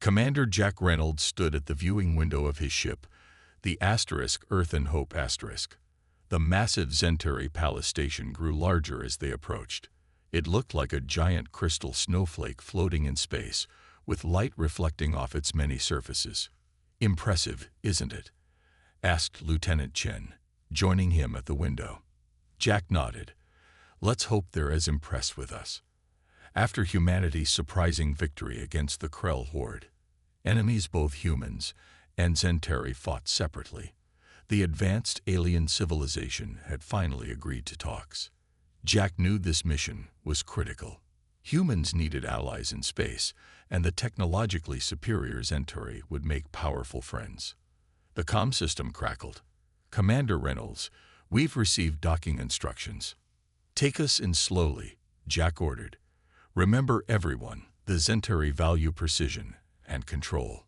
Commander Jack Reynolds stood at the viewing window of his ship, the Earth and Hope *. The massive Zentari Palace station grew larger as they approached. It looked like a giant crystal snowflake floating in space, with light reflecting off its many surfaces. "Impressive, isn't it?" asked Lieutenant Chen, joining him at the window. Jack nodded. "Let's hope they're as impressed with us." After humanity's surprising victory against the Krell horde, enemies both humans and Zentari fought separately. The advanced alien civilization had finally agreed to talks. Jack knew this mission was critical. Humans needed allies in space, and the technologically superior Zentari would make powerful friends. The comm system crackled. "Commander Reynolds, we've received docking instructions." "Take us in slowly," Jack ordered. "Remember everyone, the Zentari value precision and control.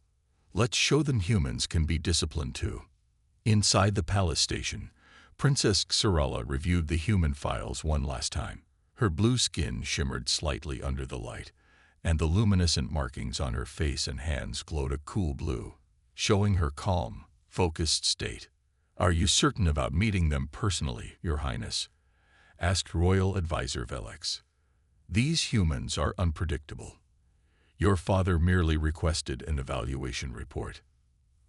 Let's show them humans can be disciplined too." Inside the palace station, Princess Xarala reviewed the human files one last time. Her blue skin shimmered slightly under the light, and the luminescent markings on her face and hands glowed a cool blue, showing her calm, focused state. "Are you certain about meeting them personally, Your Highness?" asked Royal Advisor Velex. "These humans are unpredictable. Your father merely requested an evaluation report."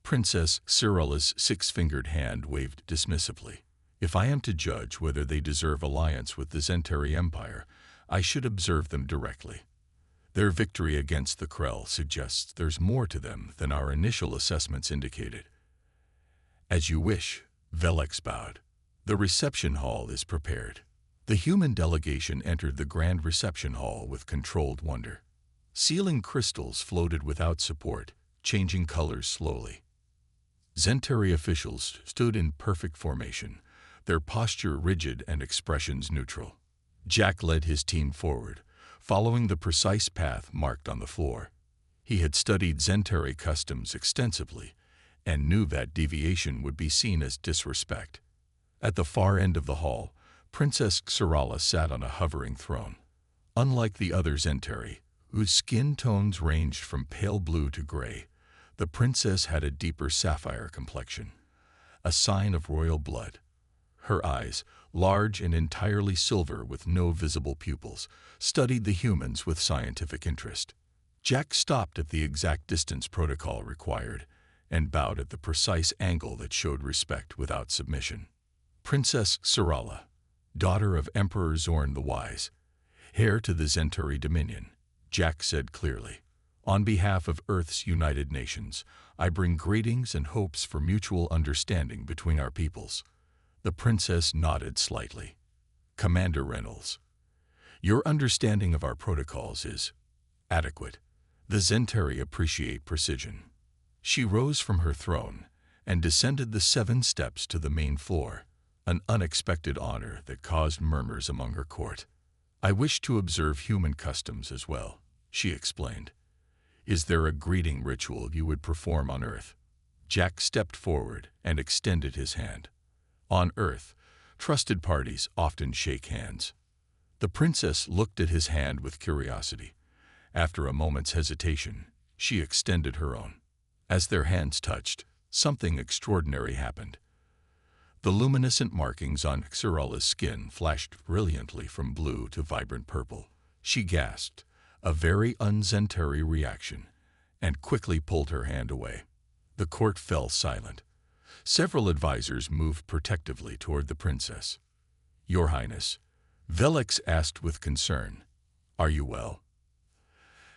Princess Xarala's six-fingered hand waved dismissively. "If I am to judge whether they deserve alliance with the Zentari Empire, I should observe them directly. Their victory against the Krell suggests there's more to them than our initial assessments indicated." "As you wish," Velex bowed. "The reception hall is prepared." The human delegation entered the grand reception hall with controlled wonder. Ceiling crystals floated without support, changing colors slowly. Zentari officials stood in perfect formation, their posture rigid and expressions neutral. Jack led his team forward, following the precise path marked on the floor. He had studied Zentari customs extensively and knew that deviation would be seen as disrespect. At the far end of the hall, Princess Xarala sat on a hovering throne. Unlike the other Zentari, whose skin tones ranged from pale blue to gray, the princess had a deeper sapphire complexion, a sign of royal blood. Her eyes, large and entirely silver with no visible pupils, studied the humans with scientific interest. Jack stopped at the exact distance protocol required and bowed at the precise angle that showed respect without submission. "Princess Xarala, daughter of Emperor Zorn the Wise, heir to the Zentari Dominion," Jack said clearly. "On behalf of Earth's United Nations, I bring greetings and hopes for mutual understanding between our peoples." The princess nodded slightly. "Commander Reynolds, your understanding of our protocols is adequate. The Zentari appreciate precision." She rose from her throne and descended the 7 steps to the main floor, an unexpected honor that caused murmurs among her court. "I wish to observe human customs as well," she explained. "Is there a greeting ritual you would perform on Earth?" Jack stepped forward and extended his hand. On Earth, trusted parties often shake hands. The princess looked at his hand with curiosity. After a moment's hesitation, she extended her own. As their hands touched, something extraordinary happened. The luminescent markings on Xarala's skin flashed brilliantly from blue to vibrant purple. She gasped, a very un-Zentari reaction, and quickly pulled her hand away. The court fell silent. Several advisors moved protectively toward the princess. "Your Highness," Velex asked with concern, "are you well?"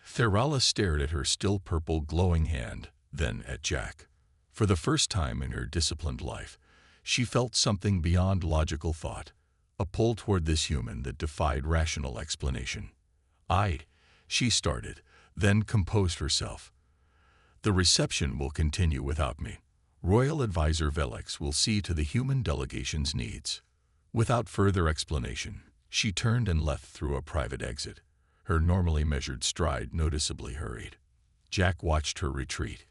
Xarala stared at her still purple glowing hand, then at Jack. For the first time in her disciplined life, she felt something beyond logical thought, a pull toward this human that defied rational explanation. She started, then composed herself. "The reception will continue without me. Royal Advisor Velex will see to the human delegation's needs." Without further explanation, she turned and left through a private exit, her normally measured stride noticeably hurried. Jack watched her retreat,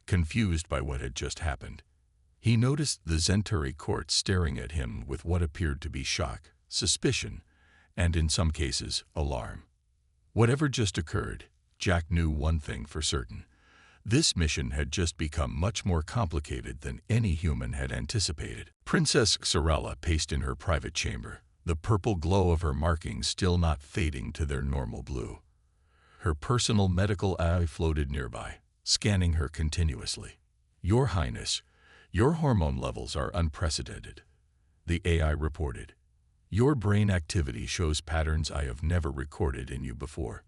confused by what had just happened. He noticed the Zentari court staring at him with what appeared to be shock, suspicion, and in some cases, alarm. Whatever just occurred, Jack knew one thing for certain. This mission had just become much more complicated than any human had anticipated. Princess Xarella paced in her private chamber, the purple glow of her markings still not fading to their normal blue. Her personal medical eye floated nearby, scanning her continuously. "Your Highness, your hormone levels are unprecedented," the AI reported. "Your brain activity shows patterns I have never recorded in you before."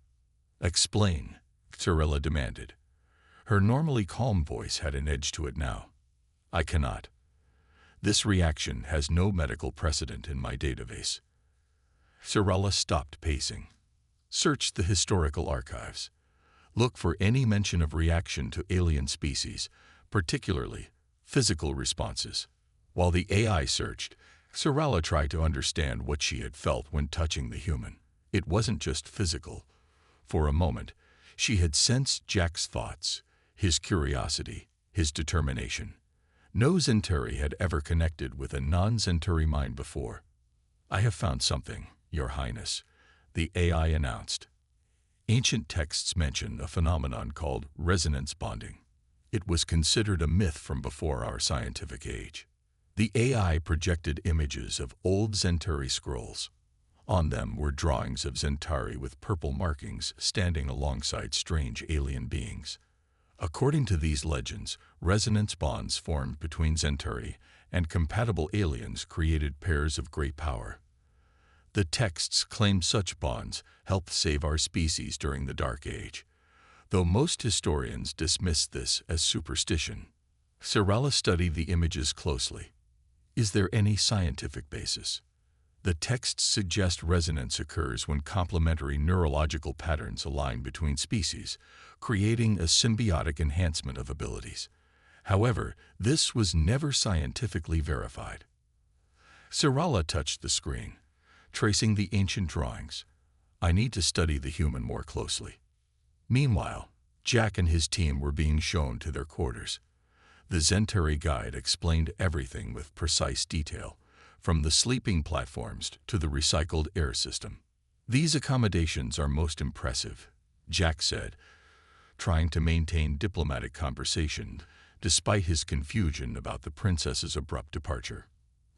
"Explain," Xarella demanded. Her normally calm voice had an edge to it now. "I cannot. This reaction has no medical precedent in my database." Xarella stopped pacing. "Search the historical archives. Look for any mention of reaction to alien species, particularly physical responses." While the AI searched, Xarella tried to understand what she had felt when touching the human. It wasn't just physical. For a moment, she had sensed Jack's thoughts, his curiosity, his determination. No Zentari had ever connected with a non-Zentari mind before. "I have found something, Your Highness," the AI announced. Ancient texts mention a phenomenon called resonance bonding. It was considered a myth from before our scientific age. The AI projected images of old Zentari scrolls. On them were drawings of Zentari with purple markings standing alongside strange alien beings. According to these legends, resonance bonds formed between Zentari and compatible aliens created pairs of great power. The texts claim such bonds helped save our species during the Dark Age, though most historians dismiss this as superstition. Xarella studied the images closely. "Is there any scientific basis?" The texts suggest resonance occurs when complementary neurological patterns align between species, creating a symbiotic enhancement of abilities. However, this was never scientifically verified. Xarella touched the screen, tracing the ancient drawings. "I need to study the human more closely." Meanwhile, Jack and his team were being shown to their quarters. The Zentari guide explained everything with precise detail, from the sleeping platforms to the recycled air system. "These accommodations are most impressive," Jack said, trying to maintain diplomatic conversation despite his confusion about the princess's abrupt departure.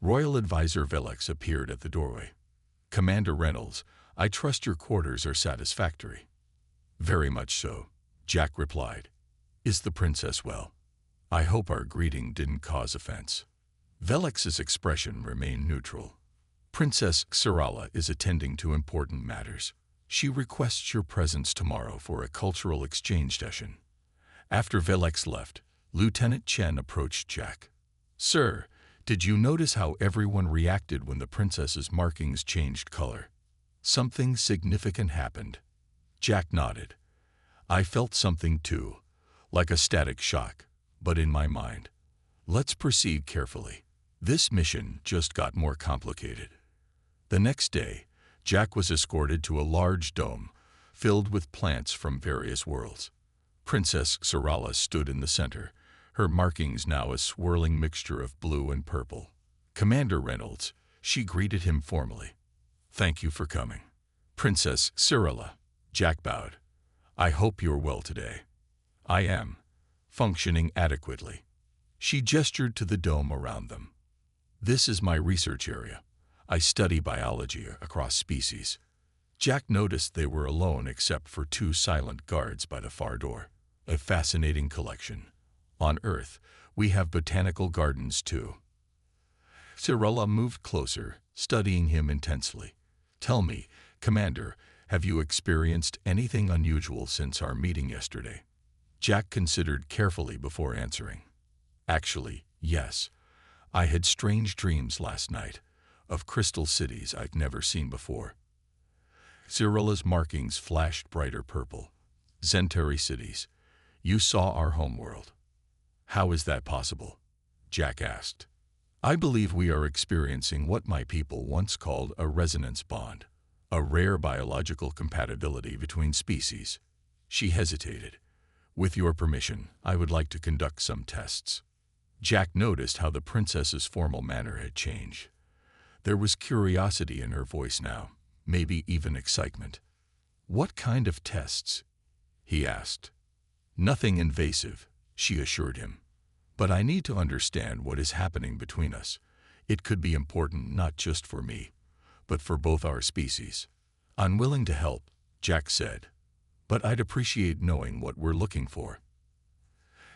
Royal Advisor Velix appeared at the doorway. "Commander Reynolds, I trust your quarters are satisfactory." "Very much so," Jack replied. "Is the princess well? I hope our greeting didn't cause offense." Velix's expression remained neutral. "Princess Xarella is attending to important matters. She requests your presence tomorrow for a cultural exchange session." After Velix left, Lieutenant Chen approached Jack. "Sir, did you notice how everyone reacted when the princess's markings changed color?" "Something significant happened." Jack nodded. "I felt something too, like a static shock, but in my mind. Let's proceed carefully. This mission just got more complicated." The next day, Jack was escorted to a large dome filled with plants from various worlds. Princess Xarella stood in the center, her markings now a swirling mixture of blue and purple. "Commander Reynolds," she greeted him formally. "Thank you for coming." "Princess Xarella," Jack bowed. "I hope you're well today." "I am, functioning adequately." She gestured to the dome around them. "This is my research area. I study biology across species." Jack noticed they were alone except for two silent guards by the far door. "A fascinating collection. On Earth, we have botanical gardens too." Xarella moved closer, studying him intensely. "Tell me, Commander, have you experienced anything unusual since our meeting yesterday?" Jack considered carefully before answering. "Actually, yes. I had strange dreams last night, of crystal cities I've never seen before." Xarella's markings flashed brighter purple. "Zentari cities. You saw our homeworld." "How is that possible?" Jack asked. "I believe we are experiencing what my people once called a resonance bond, a rare biological compatibility between species." She hesitated. "With your permission, I would like to conduct some tests." Jack noticed how the princess's formal manner had changed. There was curiosity in her voice now, maybe even excitement. "What kind of tests?" he asked. Nothing invasive, she assured him. But I need to understand what is happening between us. It could be important not just for me, but for both our species. Unwilling to help, Jack said, but I'd appreciate knowing what we're looking for.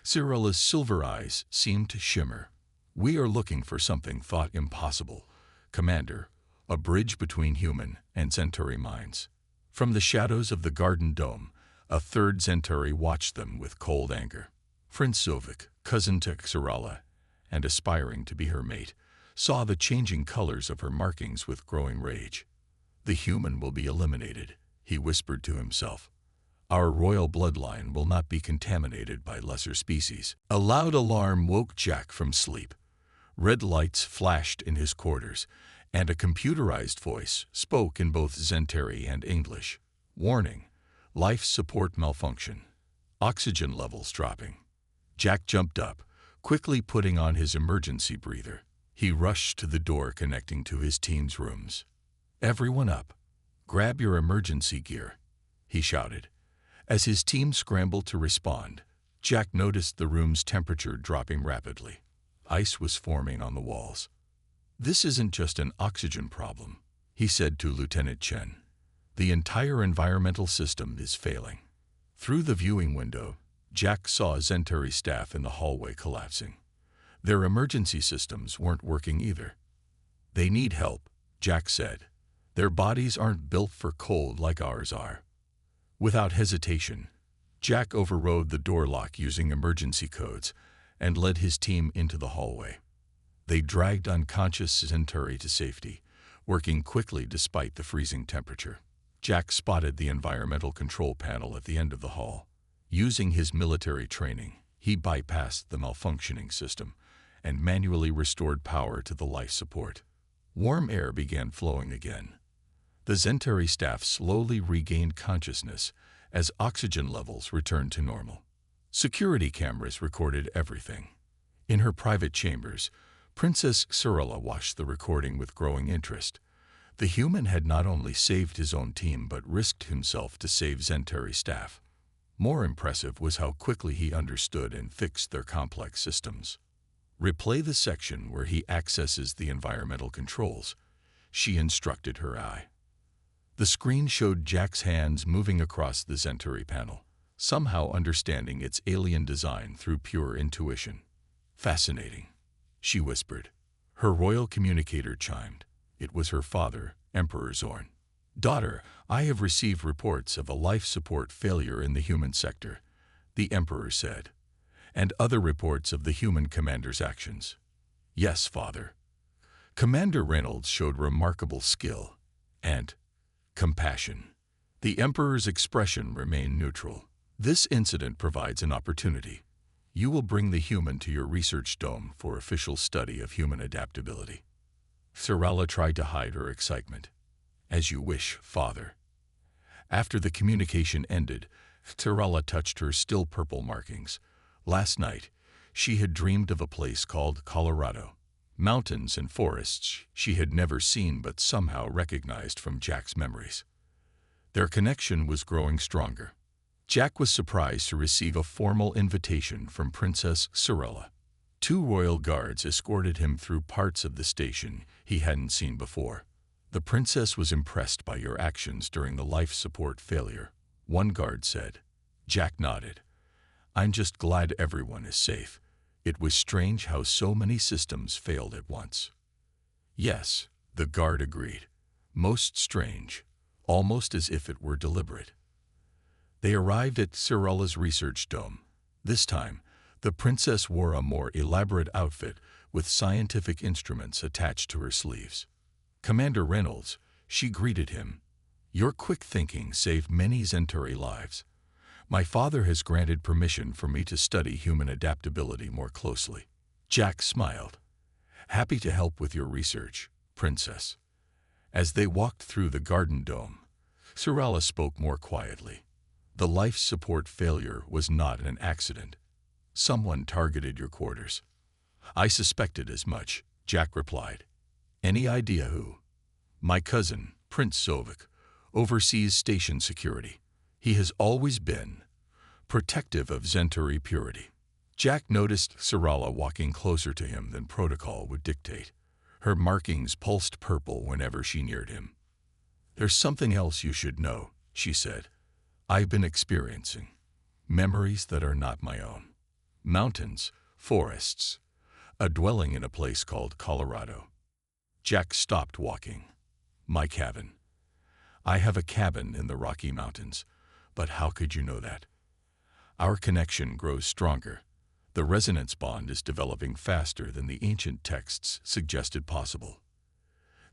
Cyrilla's silver eyes seemed to shimmer. We are looking for something thought impossible, Commander, a bridge between human and Centauri minds. From the shadows of the garden dome, a third Centauri watched them with cold anger. Prince Sovik, cousin to Cyrilla, and aspiring to be her mate, saw the changing colors of her markings with growing rage. The human will be eliminated, he whispered to himself. Our royal bloodline will not be contaminated by lesser species. A loud alarm woke Jack from sleep. Red lights flashed in his quarters, and a computerized voice spoke in both Centauri and English. Warning, life support malfunction. Oxygen levels dropping. Jack jumped up, quickly putting on his emergency breather. He rushed to the door connecting to his team's rooms. Everyone up. Grab your emergency gear, he shouted. As his team scrambled to respond, Jack noticed the room's temperature dropping rapidly. Ice was forming on the walls. This isn't just an oxygen problem, he said to Lieutenant Chen. The entire environmental system is failing. Through the viewing window, Jack saw Centauri staff in the hallway collapsing. Their emergency systems weren't working either. They need help, Jack said. Their bodies aren't built for cold like ours are. Without hesitation, Jack overrode the door lock using emergency codes and led his team into the hallway. They dragged unconscious Centauri to safety, working quickly despite the freezing temperature. Jack spotted the environmental control panel at the end of the hall. Using his military training, he bypassed the malfunctioning system and manually restored power to the life support. Warm air began flowing again. The Centauri staff slowly regained consciousness as oxygen levels returned to normal. Security cameras recorded everything. In her private chambers, Princess Cyrilla watched the recording with growing interest. The human had not only saved his own team but risked himself to save Centauri staff. More impressive was how quickly he understood and fixed their complex systems. Replay the section where he accesses the environmental controls, she instructed her eye. The screen showed Jack's hands moving across the Centauri panel, somehow understanding its alien design through pure intuition. Fascinating, she whispered. Her royal communicator chimed. It was her father, Emperor Zorn. Daughter, I have received reports of a life support failure in the human sector, the Emperor said, and other reports of the human commander's actions. Yes, father. Commander Reynolds showed remarkable skill and compassion. The Emperor's expression remained neutral. This incident provides an opportunity. You will bring the human to your research dome for official study of human adaptability. Cyrilla tried to hide her excitement. As you wish, father. After the communication ended, Cyrilla touched her still purple markings. Last night, she had dreamed of a place called Colorado. Mountains and forests she had never seen but somehow recognized from Jack's memories. Their connection was growing stronger. Jack was surprised to receive a formal invitation from Princess Cyrilla. 2 royal guards escorted him through parts of the station he hadn't seen before. The princess was impressed by your actions during the life support failure, one guard said. Jack nodded. I'm just glad everyone is safe. It was strange how so many systems failed at once. Yes, the guard agreed. Most strange, almost as if it were deliberate. They arrived at Cyrilla's research dome. This time, the princess wore a more elaborate outfit with scientific instruments attached to her sleeves. Commander Reynolds, she greeted him. Your quick thinking saved many Centauri lives. My father has granted permission for me to study human adaptability more closely. Jack smiled. Happy to help with your research, Princess. As they walked through the garden dome, Cyrilla spoke more quietly. The life support failure was not an accident. Someone targeted your quarters. I suspected as much, Jack replied. Any idea who? My cousin, Prince Sovik, oversees station security. He has always been protective of Centauri purity. Jack noticed Sarala walking closer to him than protocol would dictate. Her markings pulsed purple whenever she neared him. "There's something else you should know," she said. "I've been experiencing memories that are not my own. Mountains, forests, a dwelling in a place called Colorado." Jack stopped walking. "My cabin. I have a cabin in the Rocky Mountains. But how could you know that?" Our connection grows stronger. The resonance bond is developing faster than the ancient texts suggested possible.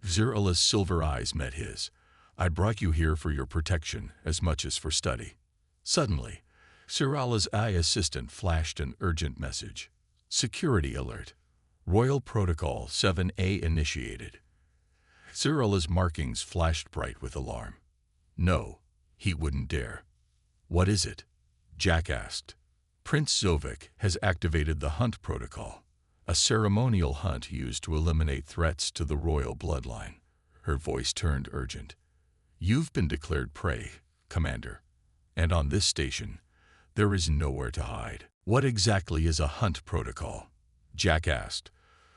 Xyrela's silver eyes met his. "I brought you here for your protection as much as for study." Suddenly, Xyrela's eye assistant flashed an urgent message. "Security alert. Royal Protocol 7A initiated." Xyrela's markings flashed bright with alarm. No, he wouldn't dare. "What is it?" Jack asked. "Prince Zovik has activated the Hunt Protocol, a ceremonial hunt used to eliminate threats to the royal bloodline." Her voice turned urgent. "You've been declared prey, Commander, and on this station, there is nowhere to hide." "What exactly is a Hunt Protocol?" Jack asked,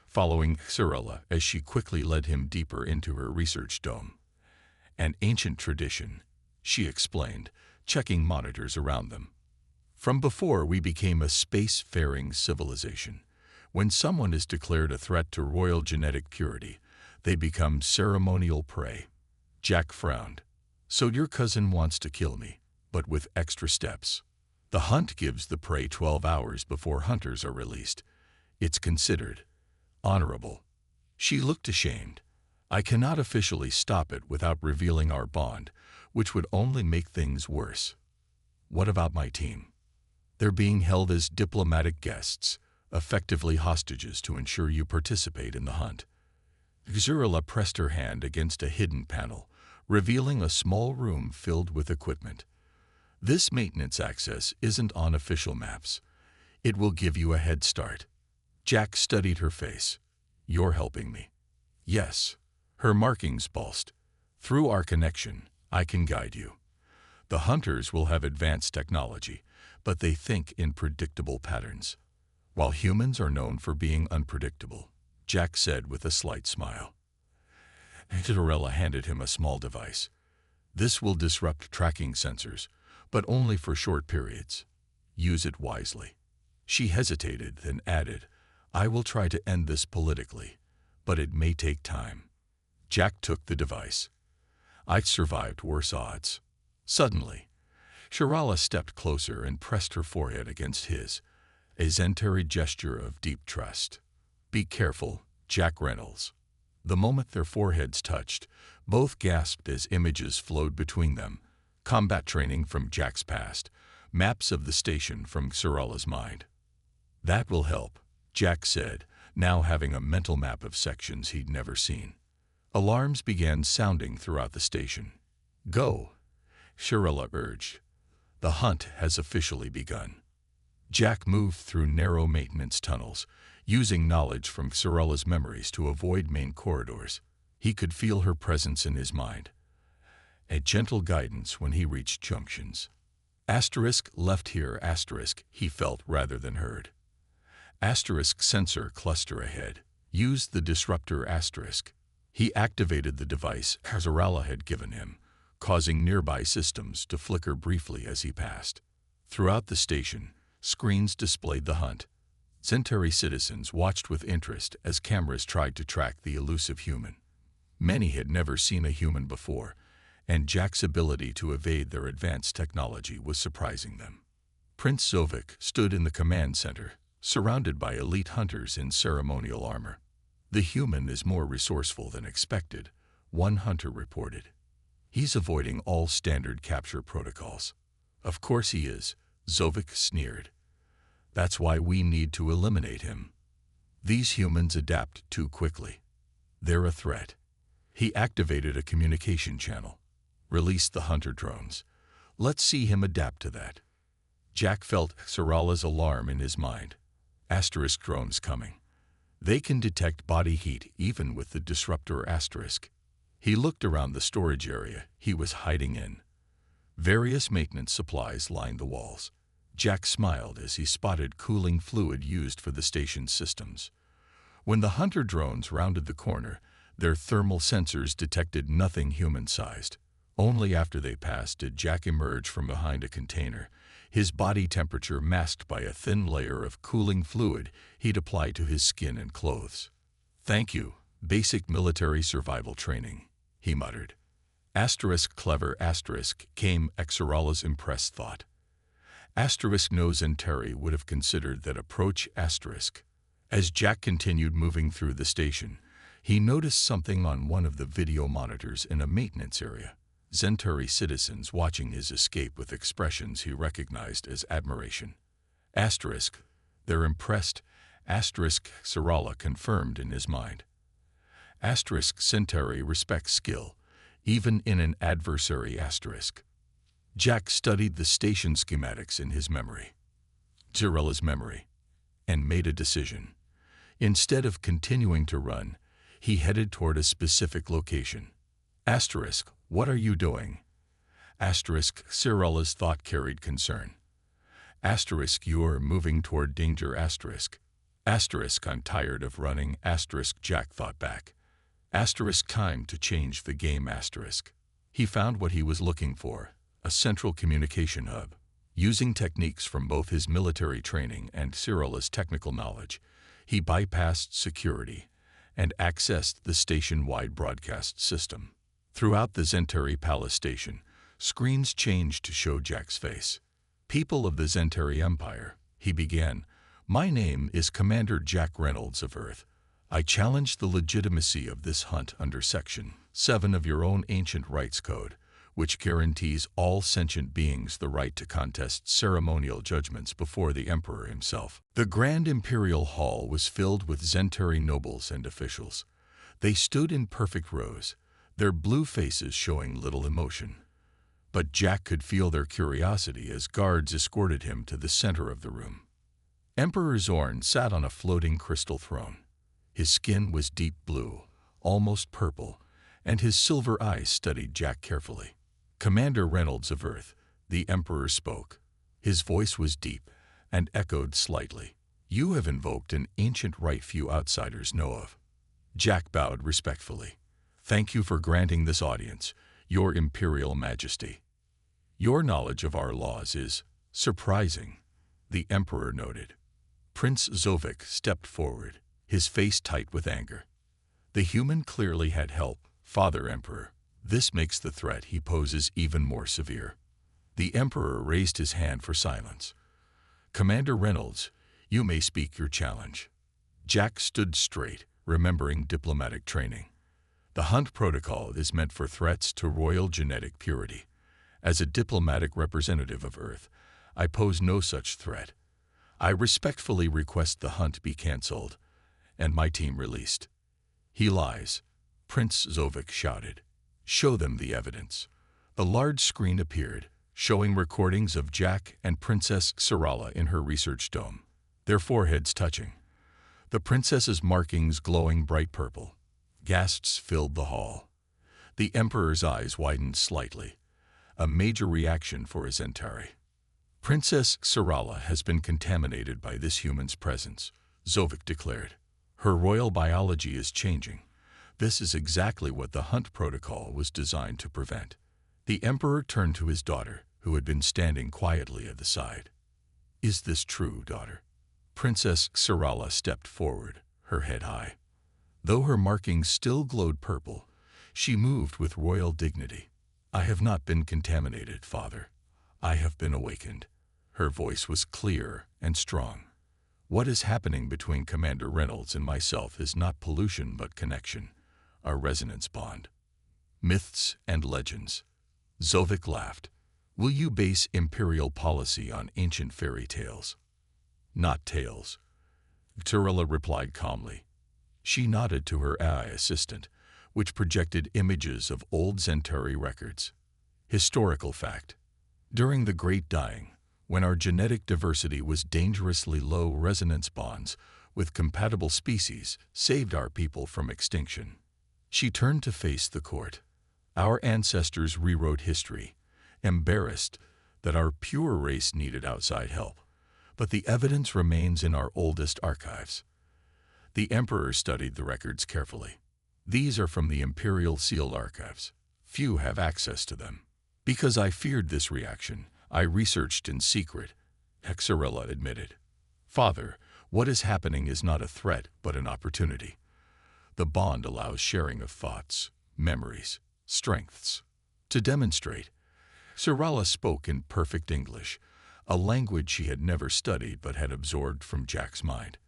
following Xyrela as she quickly led him deeper into her research dome. "An ancient tradition," she explained, checking monitors around them. "From before we became a space-faring civilization. When someone is declared a threat to royal genetic purity, they become ceremonial prey." Jack frowned. "So your cousin wants to kill me, but with extra steps. The hunt gives the prey 12 hours before hunters are released. It's considered honorable." She looked ashamed. "I cannot officially stop it without revealing our bond, which would only make things worse." "What about my team?" "They're being held as diplomatic guests, effectively hostages to ensure you participate in the hunt." Xyrela pressed her hand against a hidden panel, revealing a small room filled with equipment. "This maintenance access isn't on official maps. It will give you a head start." Jack studied her face. "You're helping me." "Yes." Her markings pulsed. "Through our connection, I can guide you. The hunters will have advanced technology, but they think in predictable patterns, while humans are known for being unpredictable," Jack said with a slight smile. Xyrela handed him a small device. "This will disrupt tracking sensors, but only for short periods. Use it wisely." She hesitated, then added, "I will try to end this politically, but it may take time." Jack took the device. "I've survived worse odds." Suddenly, Xyrela stepped closer and pressed her forehead against his, a Centauri gesture of deep trust. "Be careful, Jack Reynolds." The moment their foreheads touched, both gasped as images flowed between them. Combat training from Jack's past, maps of the station from Xyrela's mind. "That will help," Jack said, now having a mental map of sections he'd never seen. Alarms began sounding throughout the station. "Go," Xyrela urged. "The hunt has officially begun." Jack moved through narrow maintenance tunnels, using knowledge from Xyrela's memories to avoid main corridors. He could feel her presence in his mind, a gentle guidance when he reached junctions. Left here, he felt rather than heard. Sensor cluster ahead. Use the disruptor *. He activated the device Xyrela had given him, causing nearby systems to flicker briefly as he passed. Throughout the station, screens displayed the hunt. Centauri citizens watched with interest as cameras tried to track the elusive human. Many had never seen a human before, and Jack's ability to evade their advanced technology was surprising them. Prince Zovik stood in the command center, surrounded by elite hunters in ceremonial armor. "The human is more resourceful than expected," one hunter reported. "He's avoiding all standard capture protocols." "Of course he is," Zovik sneered. "That's why we need to eliminate him. These humans adapt too quickly. They're a threat." He activated a communication channel. "Release the hunter drones. Let's see him adapt to that." Jack felt Xyrela's alarm in his mind. Drones coming. They can detect body heat even with the disruptor *. He looked around the storage area he was hiding in. Various maintenance supplies lined the walls. Jack smiled as he spotted cooling fluid used for the station's systems. When the hunter drones rounded the corner, their thermal sensors detected nothing human-sized. Only after they passed did Jack emerge from behind a container, his body temperature masked by a thin layer of cooling fluid he'd applied to his skin and clothes. "Thank you, basic military survival training," he muttered. Clever came Xerala's impressed thought. No Zentari would have considered that approach. As Jack continued moving through the station, he noticed something on one of the video monitors in a maintenance area. Zentari citizens watching his escape with expressions he recognized as admiration. They're impressed. Xerala confirmed in his mind. Centauri respects skill, even in an adversary. Jack studied the station schematics in his memory, Xerala's memory, and made a decision. Instead of continuing to run, he headed toward a specific location. What are you doing? Xerala's thought carried concern. You're moving toward danger. I'm tired of running. Jack thought back. Time to change the game. He found what he was looking for, a central communication hub. Using techniques from both his military training and Xerala's technical knowledge, he bypassed security and accessed the station-wide broadcast system. Throughout the Zentari Palace station, screens changed to show Jack's face. "People of the Zentari Empire," he began, "my name is Commander Jack Reynolds of Earth. I challenge the legitimacy of this hunt under Section 7 of your own Ancient Rights Code, which guarantees all sentient beings the right to contest ceremonial judgments before the Emperor himself." The Grand Imperial Hall was filled with Zentari nobles and officials. They stood in perfect rows, their blue faces showing little emotion. But Jack could feel their curiosity as guards escorted him to the center of the room. Emperor Zorn sat on a floating crystal throne. His skin was deep blue, almost purple, and his silver eyes studied Jack carefully. "Commander Reynolds of Earth," the Emperor spoke. His voice was deep and echoed slightly. "You have invoked an ancient right few outsiders know of." Jack bowed respectfully. "Thank you for granting this audience, Your Imperial Majesty. Your knowledge of our laws is surprising," the Emperor noted. Prince Zovik stepped forward, his face tight with anger. "The human clearly had help, Father Emperor. This makes the threat he poses even more severe." The Emperor raised his hand for silence. "Commander Reynolds, you may speak your challenge." Jack stood straight, remembering diplomatic training. The hunt protocol is meant for threats to royal genetic purity. As a diplomatic representative of Earth, I pose no such threat. I respectfully request the hunt be cancelled and my team released. "He lies," Prince Zovik shouted. "Show them the evidence." The large screen appeared, showing recordings of Jack and Princess Xerala in her research dome, their foreheads touching. The princess's markings glowing bright purple. Gasps filled the hall. The Emperor's eyes widened slightly, a major reaction for his Zentari. "Princess Xerala has been contaminated by this human's presence," Zovik declared. "Her royal biology is changing. This is exactly what the hunt protocol was designed to prevent." The Emperor turned to his daughter, who had been standing quietly at the side. "Is this true, daughter?" Princess Xerala stepped forward, her head high. Though her markings still glowed purple, she moved with royal dignity. "I have not been contaminated, Father. I have been awakened." Her voice was clear and strong. "What is happening between Commander Reynolds and myself is not pollution but connection, a resonance bond. Myths and legends." Zovik laughed. "Will you base imperial policy on ancient fairy tales?" "Not tales," Xerala replied calmly. She nodded to her AI assistant, which projected images of old Zentari records. "Historical fact. During the Great Dying, when our genetic diversity was dangerously low, resonance bonds with compatible species saved our people from extinction." She turned to face the court. "Our ancestors rewrote history. Embarrassed, that our pure race needed outside help, but the evidence remains in our oldest archives. The Emperor studied the records carefully. These are from the Imperial sealed archives. Few have access to them. Because I feared this reaction, I researched in secret, Hexarella admitted. Father, what is happening is not a threat, but an opportunity. The bond allows sharing of thoughts, memories, strengths. To demonstrate, Sarala spoke in perfect English, a language she had never studied but had absorbed from Jack's mind.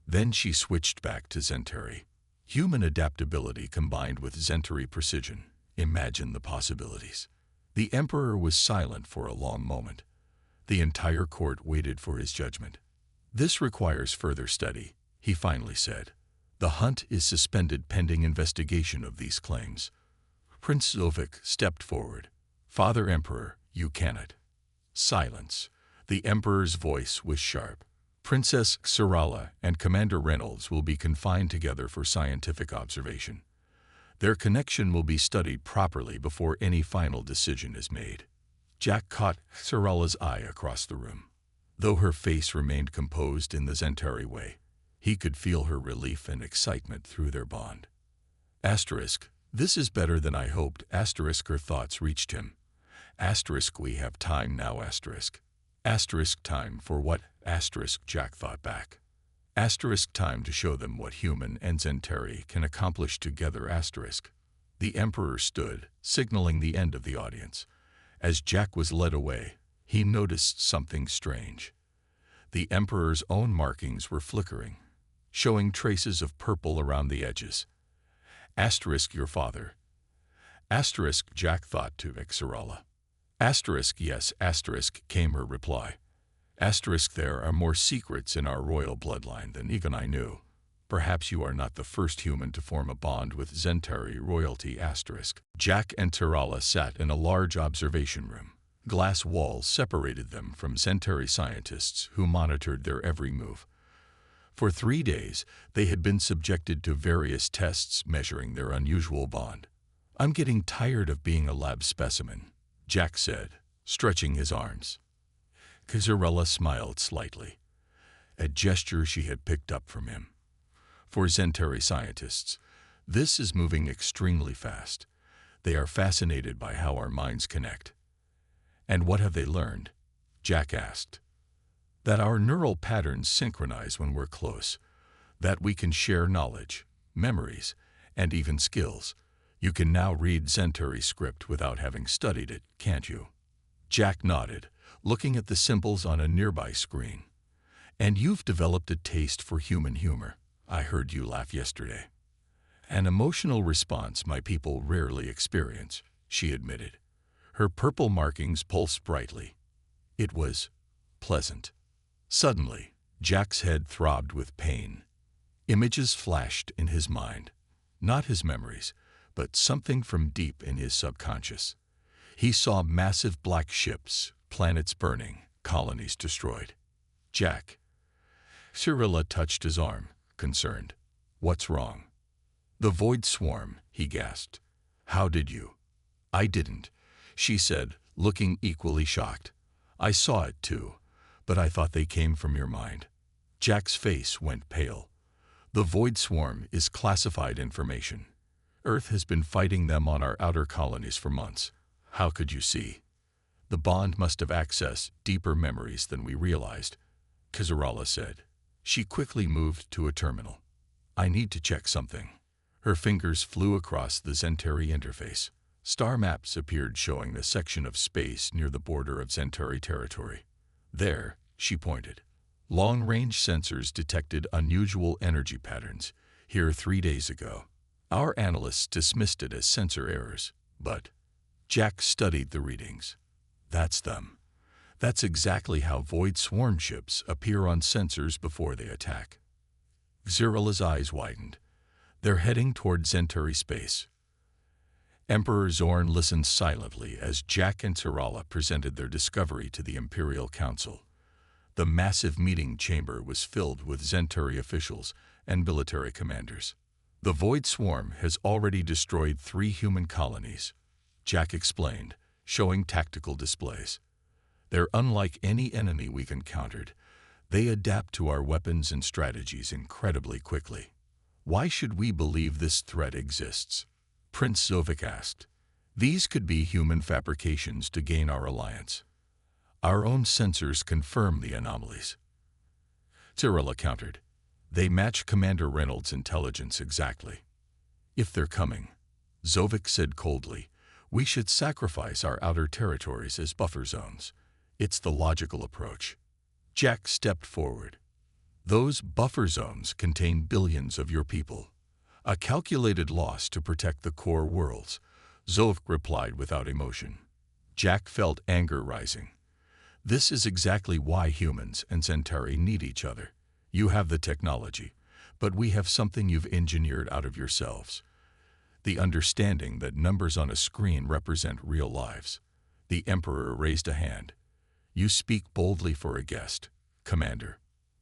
Then she switched back to Zentari. Human adaptability combined with Zentari precision. Imagine the possibilities. The Emperor was silent for a long moment. The entire court waited for his judgment. This requires further study, he finally said. The hunt is suspended pending investigation of these claims. Prince Zovik stepped forward. Father Emperor, you cannot. Silence. The Emperor's voice was sharp. Princess Sarala and Commander Reynolds will be confined together for scientific observation. Their connection will be studied properly before any final decision is made. Jack caught Sarala's eye across the room. Though her face remained composed in the Zentari way, he could feel her relief and excitement through their bond. Asterisk, this is better than I hoped. Asterisk, her thoughts reached him. Asterisk, we have time now. Asterisk. Asterisk, time for what? Asterisk, Jack thought back. Asterisk, time to show them what human and Zentari can accomplish together. Asterisk. The Emperor stood, signaling the end of the audience. As Jack was led away, he noticed something strange. The Emperor's own markings were flickering, showing traces of purple around the edges. Asterisk, your father. Asterisk, Jack thought to Sarala. Asterisk, yes. Asterisk, came her reply. Asterisk, there are more secrets in our royal bloodline than even I knew. Perhaps you are not the first human to form a bond with Zentari royalty. Asterisk. Jack and Sarala sat in a large observation room. Glass walls separated them from Zentari scientists who monitored their every move. For 3 days, they had been subjected to various tests measuring their unusual bond. I'm getting tired of being a lab specimen, Jack said, stretching his arms. Sarala smiled slightly, a gesture she had picked up from him. For Zentari scientists, this is moving extremely fast. They are fascinated by how our minds connect. And what have they learned? Jack asked. That our neural patterns synchronize when we're close, that we can share knowledge, memories, and even skills. You can now read Zentari script without having studied it, can't you? Jack nodded, looking at the symbols on a nearby screen. And you've developed a taste for human humor. I heard you laugh yesterday. An emotional response my people rarely experience, she admitted. Her purple markings pulsed brightly. It was pleasant. Suddenly, Jack's head throbbed with pain. Images flashed in his mind. Not his memories, but something from deep in his subconscious. He saw massive black ships, planets burning, colonies destroyed. Jack. Sarala touched his arm, concerned. What's wrong? The void swarm, he gasped. How did you? I didn't, she said, looking equally shocked. I saw it too, but I thought they came from your mind. Jack's face went pale. The void swarm is classified information. Earth has been fighting them on our outer colonies for months. How could you see? The bond must have accessed deeper memories than we realized, Sarala said. She quickly moved to a terminal. I need to check something. Her fingers flew across the Zentari interface. Star maps appeared showing the section of space near the border of Zentari territory. There, she pointed. Long-range sensors detected unusual energy patterns here 3 days ago. Our analysts dismissed it as sensor errors, but Jack studied the readings. That's them. That's exactly how void swarm ships appear on sensors before they attack. Sarala's eyes widened. They're heading toward Zentari space. Emperor Zorn listened silently as Jack and Sarala presented their discovery to the Imperial Council. The massive meeting chamber was filled with Zentari officials and military commanders. The void swarm has already destroyed 3 human colonies, Jack explained, showing tactical displays. They're unlike any enemy we've encountered. They adapt to our weapons and strategies incredibly quickly. Why should we believe this threat exists? Prince Zovik asked. These could be human fabrications to gain our alliance. Our own sensors confirm the anomalies. Tyrella countered. They match Commander Reynolds' intelligence exactly. If they're coming, Zovik said coldly, we should sacrifice our outer territories as buffer zones. It's the logical approach. Jack stepped forward. Those buffer zones contain billions of your people. A calculated loss to protect the core worlds, Zovik replied without emotion. Jack felt anger rising. This is exactly why humans and Centauri need each other. You have the technology, but we have something you've engineered out of yourselves. The understanding that numbers on a screen represent real lives. The Emperor raised a hand. You speak boldly for a guest, Commander.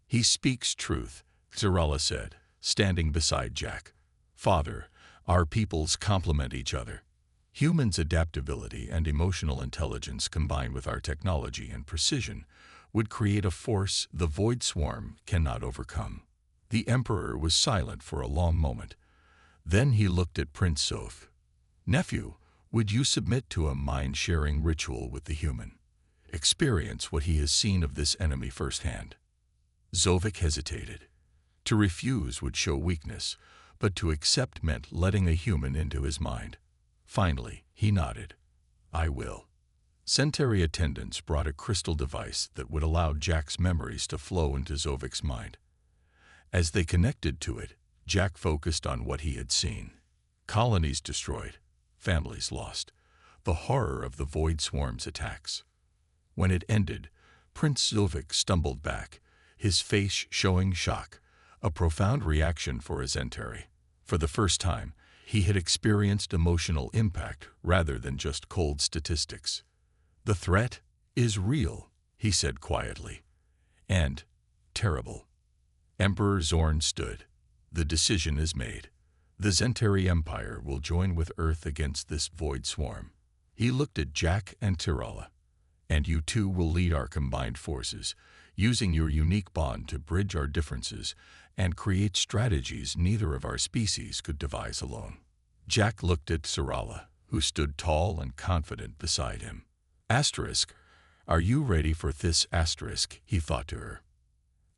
He speaks truth, Tyrella said, standing beside Jack. Father, our peoples complement each other. Humans' adaptability and emotional intelligence combined with our technology and precision would create a force the Void Swarm cannot overcome. The Emperor was silent for a long moment. Then he looked at Prince Zov. Nephew, would you submit to a mind-sharing ritual with the human? Experience what he has seen of this enemy firsthand. Zovik hesitated. To refuse would show weakness, but to accept meant letting a human into his mind. Finally, he nodded. I will. Centauri attendants brought a crystal device that would allow Jack's memories to flow into Zovik's mind. As they connected to it, Jack focused on what he had seen. Colonies destroyed, families lost, the horror of the Void Swarm's attacks. When it ended, Prince Zovik stumbled back, his face showing shock, a profound reaction for a Centauri. For the first time, he had experienced emotional impact rather than just cold statistics. The threat is real, he said quietly. And terrible. Emperor Zorn stood. The decision is made. The Centauri Empire will join with Earth against this Void Swarm. He looked at Jack and Tyrella. And you two will lead our combined forces, using your unique bond to bridge our differences and create strategies neither of our species could devise alone. Jack looked at Tyrella, who stood tall and confident beside him. Asterisk, are you ready for this? Asterisk, he thought to her.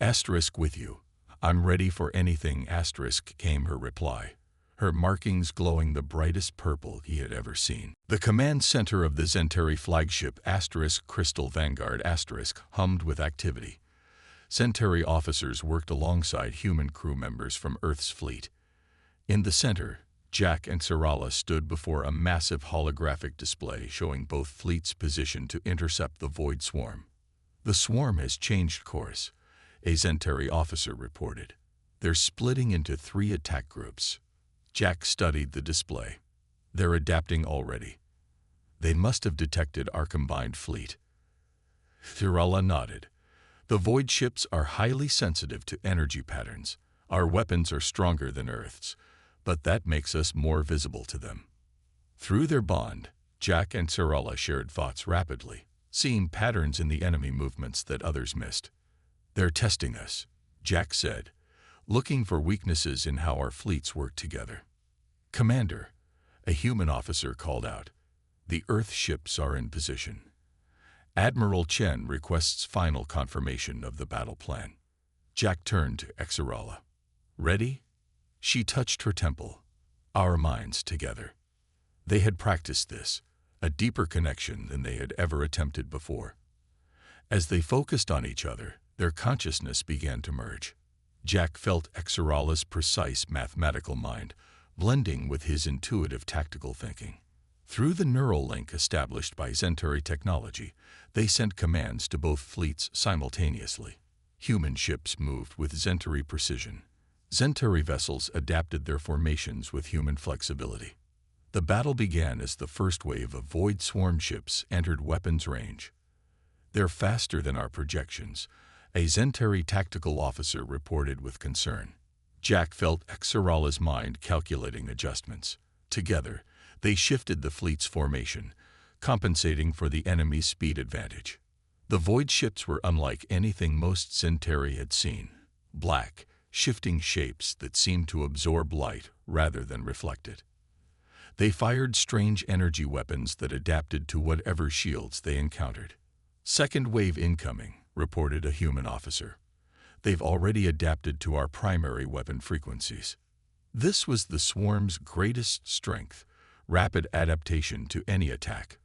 Asterisk with you. I'm ready for anything. Asterisk came her reply, her markings glowing the brightest purple he had ever seen. The command center of the Centauri flagship Asterisk Crystal Vanguard Asterisk hummed with activity. Centauri officers worked alongside human crew members from Earth's fleet. In the center, Jack and Tyrella stood before a massive holographic display showing both fleets positioned to intercept the Void Swarm. The swarm has changed course, a Centauri officer reported. They're splitting into 3 attack groups. Jack studied the display. They're adapting already. They must have detected our combined fleet. Tyrella nodded. The Void ships are highly sensitive to energy patterns. Our weapons are stronger than Earth's, but that makes us more visible to them. Through their bond, Jack and Tyrella shared thoughts rapidly, seeing patterns in the enemy movements that others missed. They're testing us, Jack said, looking for weaknesses in how our fleets work together. Commander, a human officer called out. The Earth ships are in position. Admiral Chen requests final confirmation of the battle plan. Jack turned to Tyrella. Ready? She touched her temple. Our minds together. They had practiced this, a deeper connection than they had ever attempted before. As they focused on each other, their consciousness began to merge. Jack felt Tyrella's precise mathematical mind, blending with his intuitive tactical thinking. Through the neural link established by Centauri technology, they sent commands to both fleets simultaneously. Human ships moved with Centauri precision. Centauri vessels adapted their formations with human flexibility. The battle began as the first wave of Void Swarm ships entered weapons range. They're faster than our projections, a Centauri tactical officer reported with concern. Jack felt Tyrella's mind calculating adjustments. Together, they shifted the fleet's formation, compensating for the enemy's speed advantage. The The void ships were unlike anything most Centauri had seen. Black, shifting shapes that seemed to absorb light rather than reflect it. They fired strange energy weapons that adapted to whatever shields they encountered. "Second wave incoming," reported a human officer. "They've already adapted to our primary weapon frequencies." This was the swarm's greatest strength, rapid adaptation to any attack.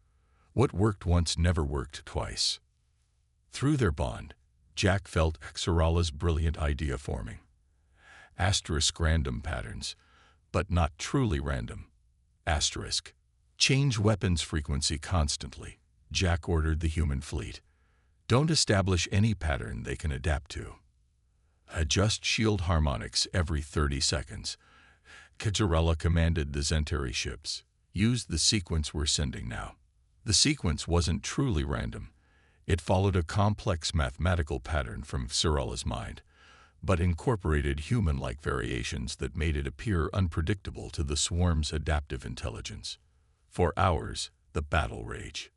What worked once never worked twice. Through their bond, Jack felt Xerala's brilliant idea forming. Asterisk random patterns, but not truly random. Asterisk. Change weapons frequency constantly, Jack ordered the human fleet. Don't establish any pattern they can adapt to. Adjust shield harmonics every 30 seconds. Xerala commanded the Centauri ships. Use the sequence we're sending now. The sequence wasn't truly random. It followed a complex mathematical pattern from Xerala's mind, but incorporated human-like variations that made it appear unpredictable to the swarm's adaptive intelligence. For hours, the battle raged.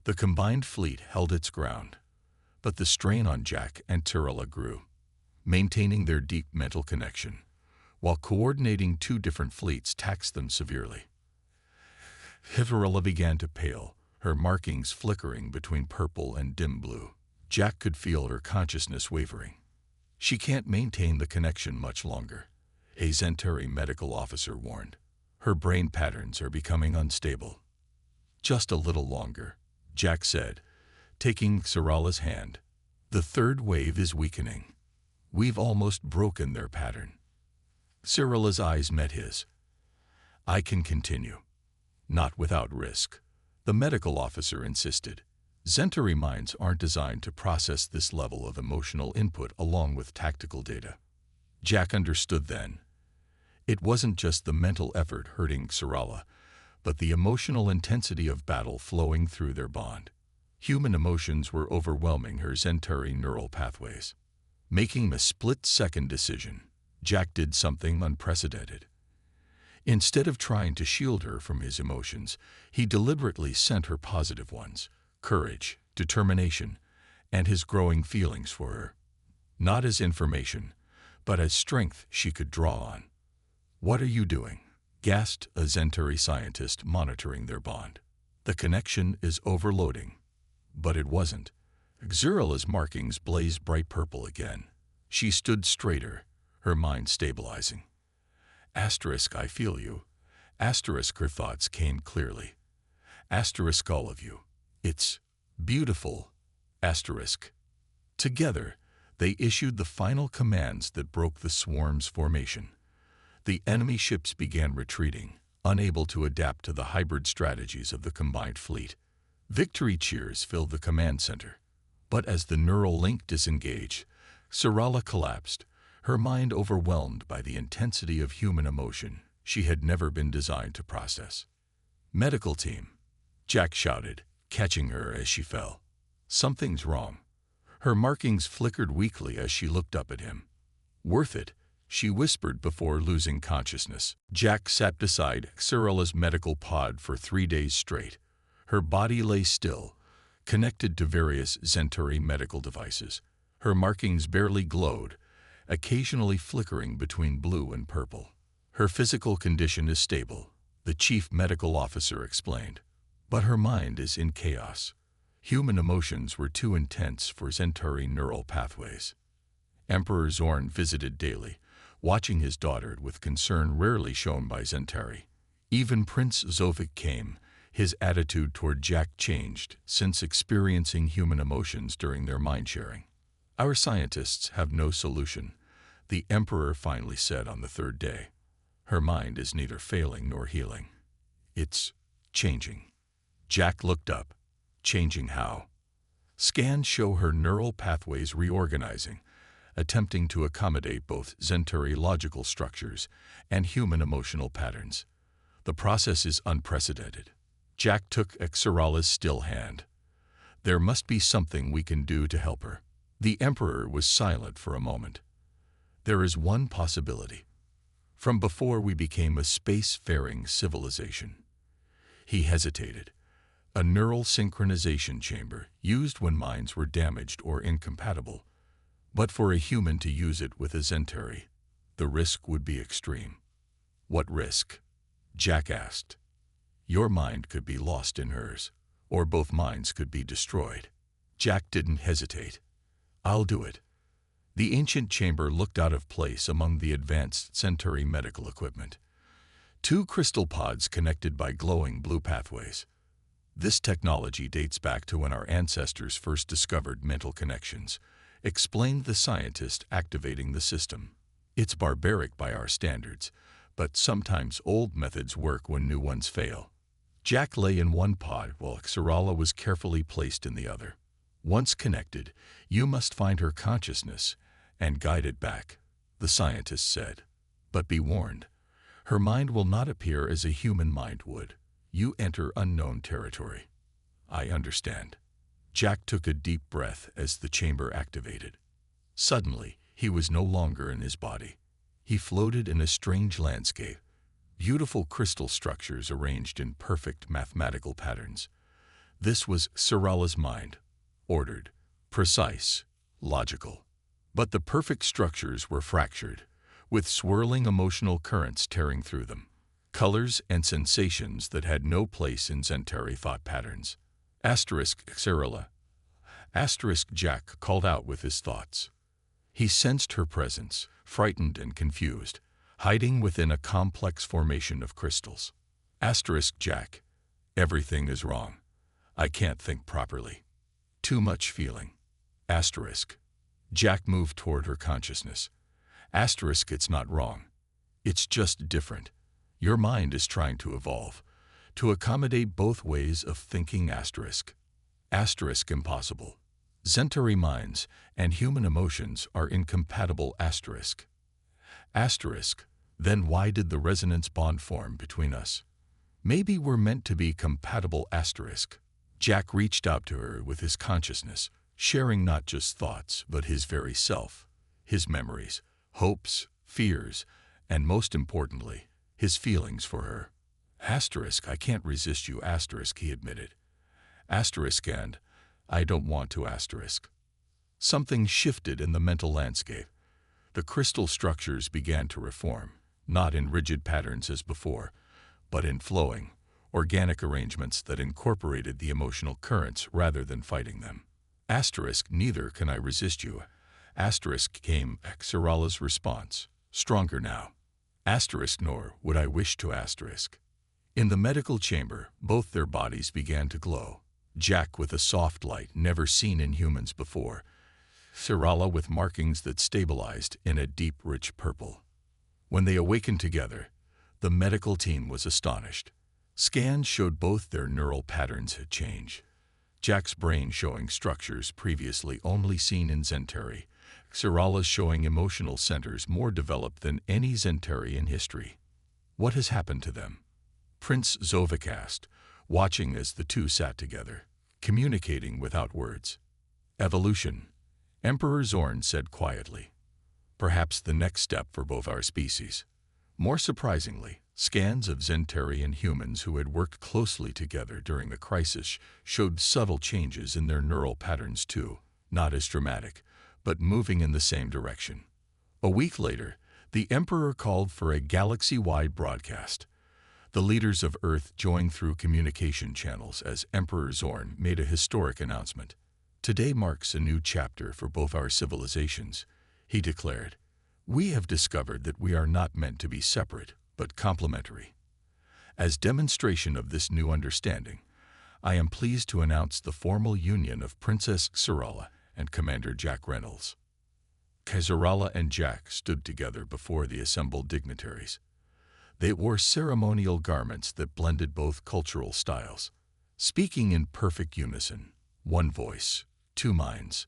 The combined fleet held its ground, but the strain on Jack and Xerala grew, maintaining their deep mental connection, while coordinating two different fleets taxed them severely. Xerala began to pale, her markings flickering between purple and dim blue. Jack could feel her consciousness wavering. "She can't maintain the connection much longer," a Centauri medical officer warned. "Her brain patterns are becoming unstable." "Just a little longer," Jack said, taking Xerala's hand. "The third wave is weakening. We've almost broken their pattern." Xerala's eyes met his. "I can continue." "Not without risk," the medical officer insisted. "Centauri minds aren't designed to process this level of emotional input along with tactical data." Jack understood then. It wasn't just the mental effort hurting Xerala, but the emotional intensity of battle flowing through their bond. Human emotions were overwhelming her Centauri neural pathways. Making a split-second decision, Jack did something unprecedented. Instead of trying to shield her from his emotions, he deliberately sent her positive ones: courage, determination, and his growing feelings for her. Not as information, but as strength she could draw on. "What are you doing?" gasped a Centauri scientist monitoring their bond. "The connection is overloading." But it wasn't. Xerala's markings blazed bright purple again. She stood straighter, her mind stabilizing. Asterisk, I feel you. Asterisk, her thoughts came clearly. Asterisk, all of you. It's beautiful. Asterisk. Together, they issued the final commands that broke the swarm's formation. The enemy ships began retreating, unable to adapt to the hybrid strategies of the combined fleet. Victory cheers filled the command center. But as the neural link disengaged, Xerala collapsed, her mind overwhelmed by the intensity of human emotion she had never been designed to process. "Medical team," Jack shouted, catching her as she fell. "Something's wrong." Her markings flickered weakly as she looked up at him. "Worth it," she whispered before losing consciousness. Jack sat beside Xerala's medical pod for 3 days straight. Her body lay still, connected to various Centauri medical devices. Her markings barely glowed, occasionally flickering between blue and purple. "Her physical condition is stable," the chief medical officer explained. "But her mind is in chaos." Human emotions were too intense for Centauri neural pathways. Emperor Zorn visited daily, watching his daughter with concern rarely shown by Centauri. Even Prince Zovik came. His attitude toward Jack changed since experiencing human emotions during their mind-sharing. "Our scientists have no solution," the Emperor finally said on the third day. "Her mind is neither failing nor healing. It's changing." Jack looked up. Changing how? Scans show her neural pathways reorganizing, attempting to accommodate both Centauri logical structures and human emotional patterns. The process is unprecedented. Jack took Xerala's still hand. "There must be something we can do to help her." The Emperor was silent for a moment. "There is one possibility. From before we became a space-faring civilization." He hesitated. a neural synchronization chamber used when minds were damaged or incompatible. But for a human to use it with a Zentari, the risk would be extreme. What risk? Jack asked. Your mind could be lost in hers, or both minds could be destroyed. Jack didn't hesitate. I'll do it. The ancient chamber looked out of place among the advanced Centauri medical equipment. 2 crystal pods connected by glowing blue pathways. This technology dates back to when our ancestors first discovered mental connections, explained the scientist activating the system. It's barbaric by our standards, but sometimes old methods work when new ones fail. Jack lay in one pod while Xarala was carefully placed in the other. Once connected, you must find her consciousness and guide it back, the scientist said. But be warned, her mind will not appear as a human mind would. You enter unknown territory. I understand. Jack took a deep breath as the chamber activated. Suddenly, he was no longer in his body. He floated in a strange landscape, beautiful crystal structures arranged in perfect mathematical patterns. This was Xarala's mind, ordered, precise, logical. But the perfect structures were fractured, with swirling emotional currents tearing through them, colors and sensations that had no place in Zentari thought patterns. Xarala. Jack called out with his thoughts. He sensed her presence, frightened and confused, hiding within a complex formation of crystals. Jack. Everything is wrong. I can't think properly. Too much feeling. Jack moved toward her consciousness. It's not wrong. It's just different. Your mind is trying to evolve, to accommodate both ways of thinking. Impossible. Zentari minds and human emotions are incompatible. Then why did the resonance bond form between us? Maybe we're meant to be compatible. Jack reached out to her with his consciousness, sharing not just thoughts, but his very self, his memories, hopes, fears, and most importantly, his feelings for her. I can't resist you, he admitted. And I don't want to. Something shifted in the mental landscape. The crystal structures began to reform, not in rigid patterns as before, but in flowing, organic arrangements that incorporated the emotional currents rather than fighting them. Neither can I resist you. Came Xarala's response, stronger now. Nor would I wish to. In the medical chamber, both their bodies began to glow. Jack with a soft light never seen in humans before, Xarala with markings that stabilized in a deep, rich purple. When they awakened together, the medical team was astonished. Scans showed both their neural patterns had changed. Jack's brain showing structures previously only seen in Zentari, Xarala's showing emotional centers more developed than any Zentari in history. What has happened to them? Prince Zovik asked, watching as the two sat together, communicating without words. Evolution, Emperor Zorn said quietly. Perhaps the next step for both our species. More surprisingly, scans of Zentari and humans who had worked closely together during the crisis showed subtle changes in their neural patterns too, not as dramatic, but moving in the same direction. A week later, the Emperor called for a galaxy-wide broadcast. The leaders of Earth joined through communication channels as Emperor Zorn made a historic announcement. Today marks a new chapter for both our civilizations, he declared. We have discovered that we are not meant to be separate, but complementary. As demonstration of this new understanding, I am pleased to announce the formal union of Princess Xarala and Commander Jack Reynolds. Xarala and Jack stood together before the assembled dignitaries. They wore ceremonial garments that blended both cultural styles, speaking in perfect unison, one voice, two minds.